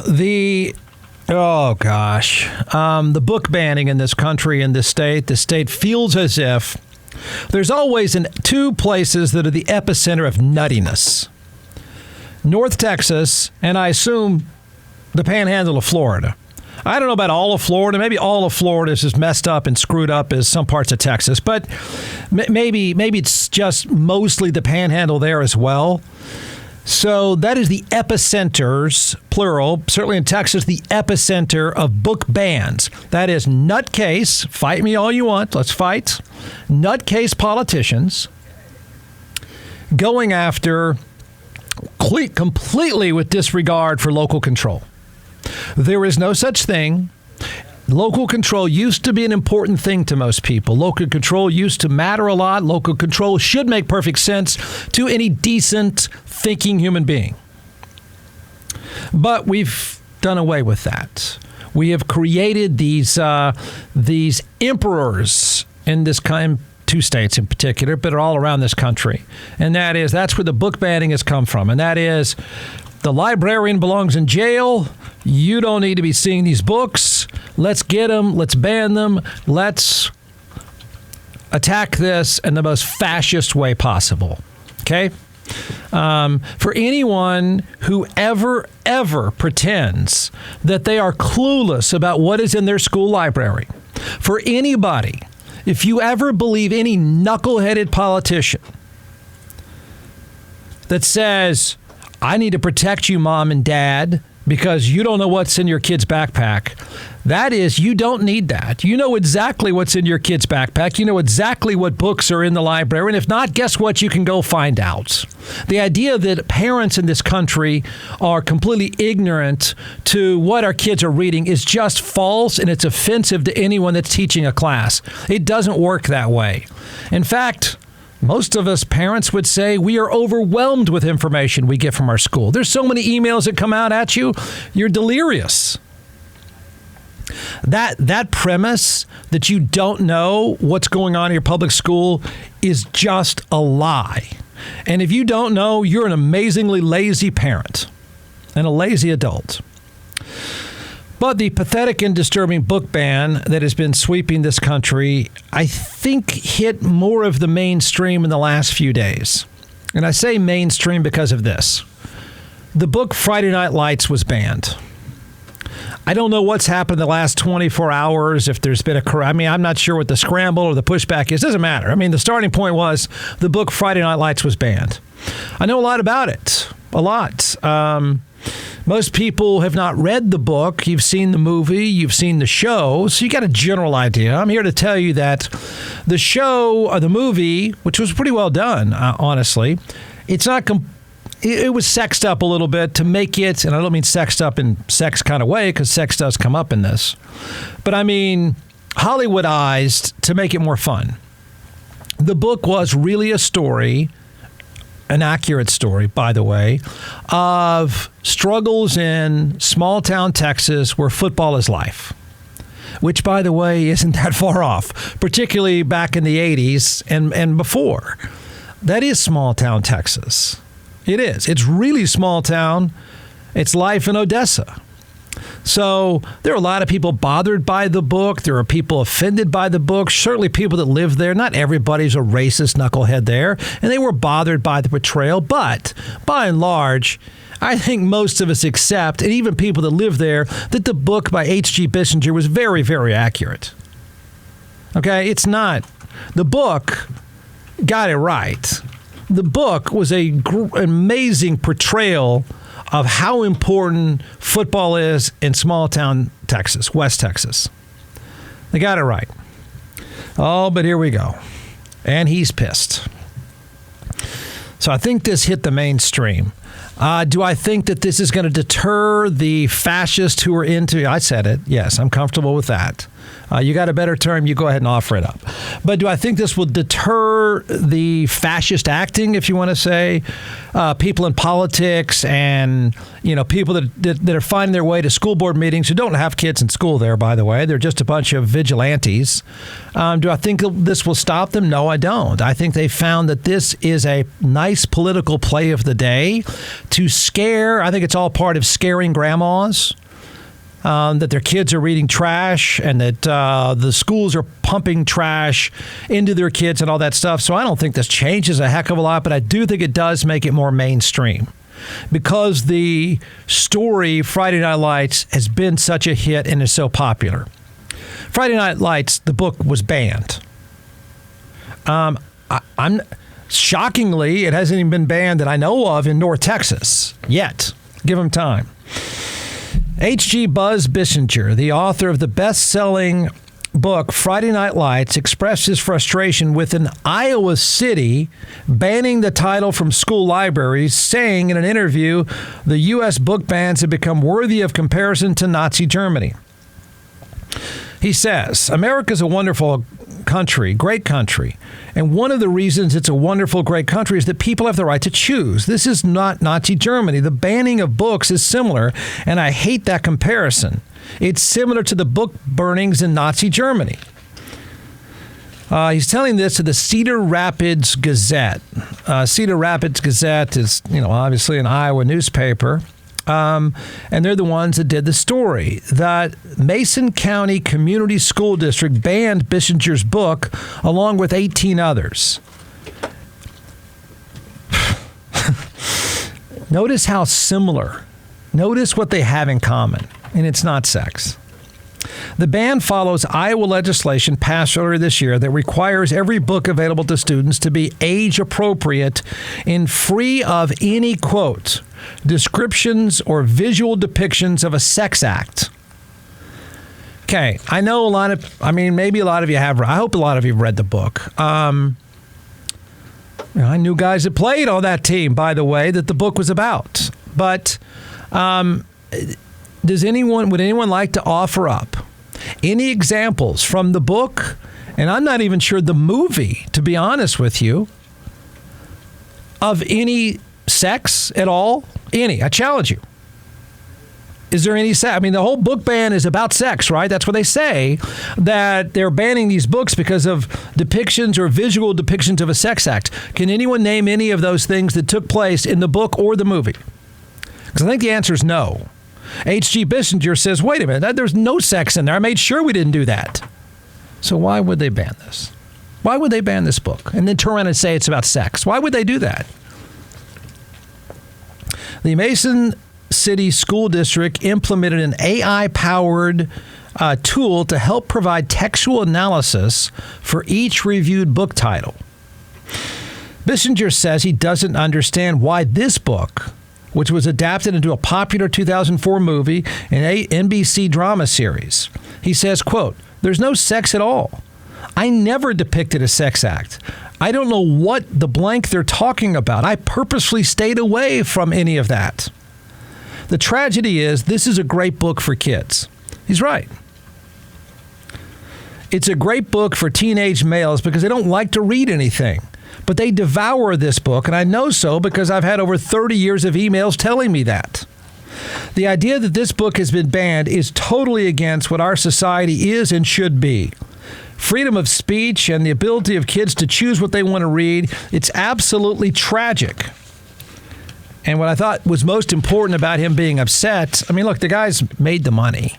The book banning in this country, in this state, the state feels as if there's always two places that are the epicenter of nuttiness. North Texas, and I assume the panhandle of Florida. I don't know about all of Florida. Maybe all of Florida is as messed up and screwed up as some parts of Texas. But maybe it's just mostly the panhandle there as well. So that is the epicenters, plural, certainly in Texas, the epicenter of book bans. That is nutcase, fight me all you want, let's fight, nutcase politicians going after completely with disregard for local control. There is no such thing. Local control used to be an important thing to most people. Local control used to matter a lot. Local control should make perfect sense to any decent thinking human being. But we've done away with that. We have created these emperors in this kind, two states in particular, but all around this country. And that's where the book banning has come from. And that is, the librarian belongs in jail. You don't need to be seeing these books. Let's get them. Let's ban them. Let's attack this in the most fascist way possible. Okay? For anyone who ever pretends that they are clueless about what is in their school library, for anybody, if you ever believe any knuckleheaded politician that says, I need to protect you, Mom and Dad, because you don't know what's in your kid's backpack. That is, you don't need that. You know exactly what's in your kid's backpack. You know exactly what books are in the library. And if not, guess what? You can go find out. The idea that parents in this country are completely ignorant to what our kids are reading is just false, and it's offensive to anyone that's teaching a class. It doesn't work that way. In fact, most of us parents would say we are overwhelmed with information we get from our school. There's so many emails that come out at you, you're delirious. That premise that you don't know what's going on in your public school is just a lie. And if you don't know, you're an amazingly lazy parent and a lazy adult. But the pathetic and disturbing book ban that has been sweeping this country, I think, hit more of the mainstream in the last few days. And I say mainstream because of this. The book Friday Night Lights was banned. I don't know what's happened the last 24 hours, if there's been I'm not sure what the scramble or the pushback is. It doesn't matter. I mean, the starting point was the book Friday Night Lights was banned. I know a lot about it. A lot. Most people have not read the book. You've seen the movie. You've seen the show. So you got a general idea. I'm here to tell you that the show or the movie, which was pretty well done, honestly, it's not it was sexed up a little bit to make it, and I don't mean sexed up in sex kind of way, because sex does come up in this, but I mean Hollywoodized to make it more fun. The book was really a story, an accurate story, by the way, of struggles in small town Texas where football is life, which, by the way, isn't that far off, particularly back in the 80s and before. That is small town Texas. It is. It's really small town. It's life in Odessa. So there are a lot of people bothered by the book. There are people offended by the book. Certainly people that live there. Not everybody's a racist knucklehead there. And they were bothered by the portrayal. But by and large, I think most of us accept, and even people that live there, that the book by H.G. Bissinger was very, very accurate. Okay? It's not. The book got it right. The book was an amazing portrayal of how important football is in small town Texas, West Texas. They got it right. Oh, but here we go. And he's pissed. So I think this hit the mainstream. Do I think that this is going to deter the fascists who are into, I said it, yes, I'm comfortable with that. You got a better term, you go ahead and offer it up. But do I think this will deter the fascist acting, if you want to say, people in politics and, people that are finding their way to school board meetings who don't have kids in school there, by the way. They're just a bunch of vigilantes. Do I think this will stop them? No, I don't. I think they found that this is a nice political play of the day to scare. I think it's all part of scaring grandmas. That their kids are reading trash and that the schools are pumping trash into their kids and all that stuff. So I don't think this changes a heck of a lot, but I do think it does make it more mainstream because the story Friday Night Lights has been such a hit and is so popular. Friday Night Lights, the book was banned. I'm shockingly, it hasn't even been banned that I know of in North Texas yet. Give them time. H.G. Buzz Bissinger, the author of the best-selling book Friday Night Lights, expressed his frustration with an Iowa city banning the title from school libraries, saying in an interview, the U.S. book bans have become worthy of comparison to Nazi Germany. He says, America's a wonderful country, great country. And one of the reasons it's a wonderful, great country is that people have the right to choose. This is not Nazi Germany. The banning of books is similar, and I hate that comparison. It's similar to the book burnings in Nazi Germany. He's telling this to the Cedar Rapids Gazette. Cedar Rapids Gazette is, obviously an Iowa newspaper. And they're the ones that did the story. That Mason County Community School District banned Bissinger's book along with 18 others. Notice how similar. Notice what they have in common, and it's not sex. The ban follows Iowa legislation passed earlier this year that requires every book available to students to be age appropriate and free of any, quote, descriptions or visual depictions of a sex act. Okay, I know maybe a lot of you have. I hope a lot of you have read the book. I knew guys that played on that team, by the way, that the book was about. But would anyone like to offer up any examples from the book? And I'm not even sure the movie, to be honest with you, of any sex at all? Any. I challenge you. Is there any sex? The whole book ban is about sex, right? That's what they say, that they're banning these books because of depictions or visual depictions of a sex act. Can anyone name any of those things that took place in the book or the movie? Because I think the answer is no. H.G. Bissinger says, wait a minute, there's no sex in there. I made sure we didn't do that. So why would they ban this? Why would they ban this book and then turn around and say it's about sex? Why would they do that? The Mason City School District implemented an AI-powered tool to help provide textual analysis for each reviewed book title. Bissinger says he doesn't understand why this book, which was adapted into a popular 2004 movie and NBC drama series. He says, quote, there's no sex at all. I never depicted a sex act. I don't know what the blank they're talking about. I purposely stayed away from any of that. The tragedy is this is a great book for kids. He's right. It's a great book for teenage males because they don't like to read anything. But they devour this book, and I know so because I've had over 30 years of emails telling me that. The idea that this book has been banned is totally against what our society is and should be. Freedom of speech and the ability of kids to choose what they want to read, it's absolutely tragic. And what I thought was most important about him being upset, look, the guy's made the money.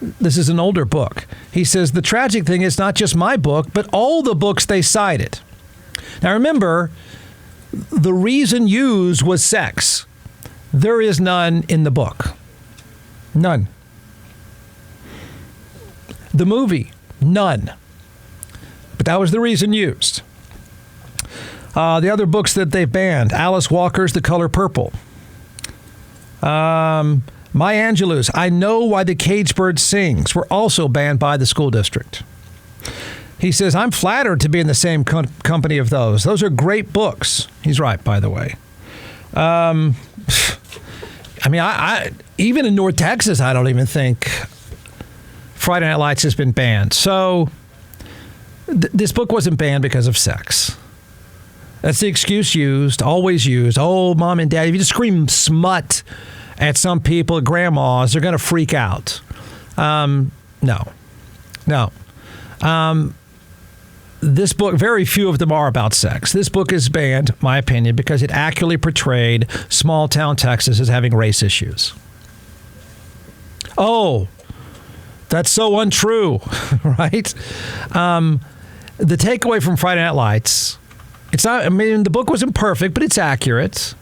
This is an older book. He says, the tragic thing is not just my book, but all the books they cited. Now remember, the reason used was sex. There is none in the book. None. The movie, none. But that was the reason used. The other books that they've banned, Alice Walker's The Color Purple. Maya Angelou's I Know Why the Caged Bird Sings were also banned by the school district. He says, I'm flattered to be in the same company of those. Those are great books. He's right, by the way. I even in North Texas, I don't even think Friday Night Lights has been banned. So this book wasn't banned because of sex. That's the excuse used, always used. Oh, mom and dad, if you just scream smut at some people, at grandmas, they're going to freak out. No. This book, very few of them are about sex. This book is banned, my opinion, because it accurately portrayed small town Texas as having race issues. Oh, that's so untrue, right? The takeaway from Friday Night Lights, it's not, I mean, the book wasn't perfect, but it's accurate.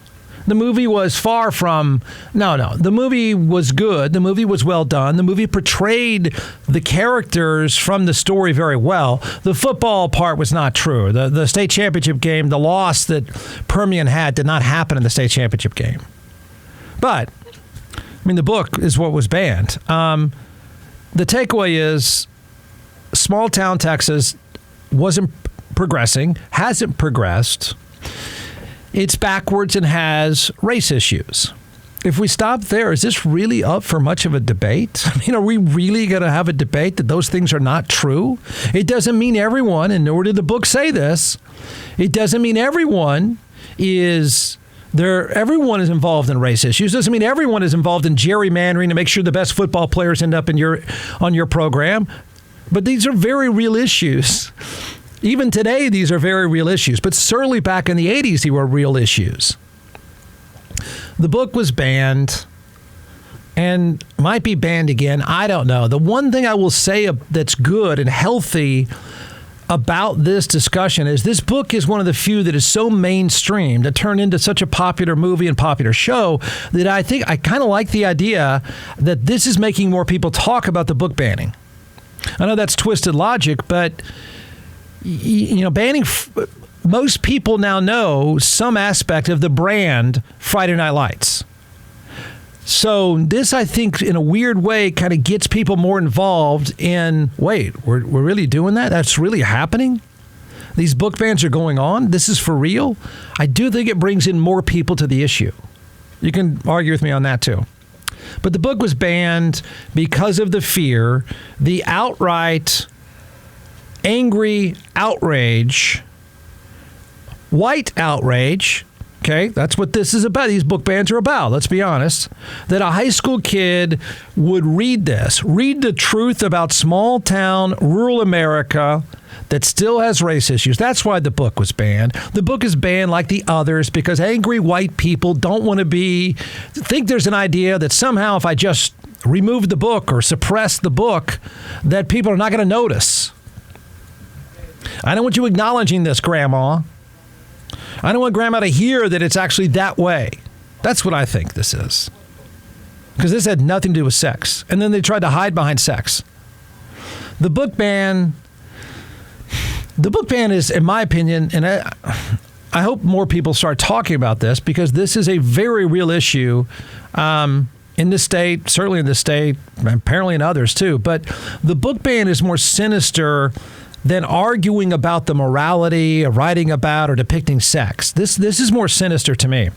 The movie was far from, no. The movie was good. The movie was well done. The movie portrayed the characters from the story very well. The football part was not true. The state championship game, the loss that Permian had did not happen in the state championship game. But, I mean, the book is what was banned. The takeaway is small town Texas wasn't progressing, hasn't progressed. It's backwards and has race issues. If we stop there, is this really up for much of a debate? I mean, are we really going to have a debate that those things are not true? It doesn't mean everyone, and nor did the book say this, it doesn't mean everyone is involved in race issues. Doesn't mean everyone is involved in gerrymandering to make sure the best football players end up on your program. But these are very real issues. Even today, these are very real issues, but certainly back in the 80s, they were real issues. The book was banned and might be banned again. I don't know. The one thing I will say that's good and healthy about this discussion is this book is one of the few that is so mainstream, that turned into such a popular movie and popular show, that I think I kind of like the idea that this is making more people talk about the book banning. I know that's twisted logic, but banning, most people now know some aspect of the brand Friday Night Lights. So this, I think, in a weird way, kind of gets people more involved in, wait, we're really doing that? That's really happening? These book bans are going on? This is for real? I do think it brings in more people to the issue. You can argue with me on that too. But the book was banned because of the fear, the outright angry outrage, white outrage, okay, that's what this is about. These book bans are about, let's be honest, that a high school kid would read the truth about small town, rural America that still has race issues. That's why the book was banned. The book is banned like the others because angry white people don't want to think there's an idea that somehow if I just remove the book or suppress the book, that people are not going to notice. I don't want you acknowledging this, Grandma. I don't want Grandma to hear that it's actually that way. That's what I think this is. Because this had nothing to do with sex. And then they tried to hide behind sex. The book ban is, in my opinion, and I hope more people start talking about this, because this is a very real issue in the state, certainly in the state, apparently in others too. But the book ban is more sinister than arguing about the morality or writing about or depicting sex. This is more sinister to me.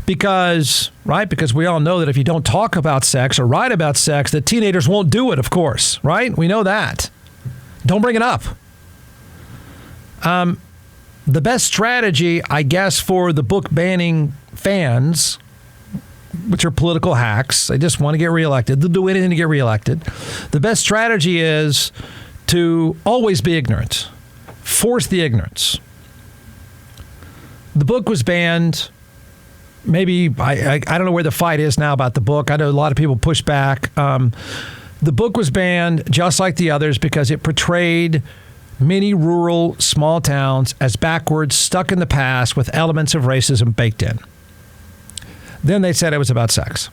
Because we all know that if you don't talk about sex or write about sex, that teenagers won't do it, of course, right? We know that. Don't bring it up. The best strategy, I guess, for the book banning fans, which are political hacks, they just want to get reelected. They'll do anything to get reelected. The best strategy is to always be ignorant. Force the ignorance. The book was banned. Maybe, I don't know where the fight is now about the book. I know a lot of people push back. The book was banned just like the others because it portrayed many rural small towns as backwards, stuck in the past with elements of racism baked in. Then they said it was about sex.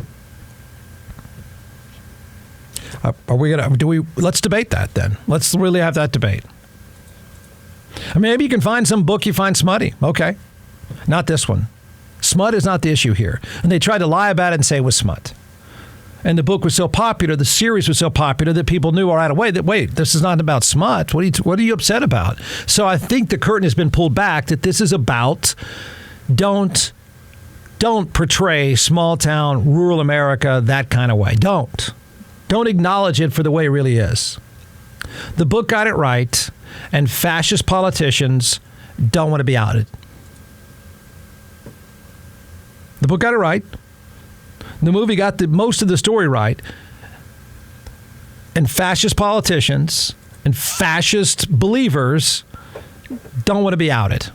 Let's debate that then. Let's really have that debate. Maybe you can find some book you find smutty. Okay. Not this one. Smut is not the issue here. And they tried to lie about it and say it was smut. And the book was so popular, the series was so popular that people knew right away that, wait, this is not about smut. What are you upset about? So I think the curtain has been pulled back that this is about don't portray small town, rural America that kind of way. Don't. Don't acknowledge it for the way it really is. The book got it right, and fascist politicians don't want to be outed. The book got it right. The movie got most of the story right. And fascist politicians and fascist believers don't want to be outed.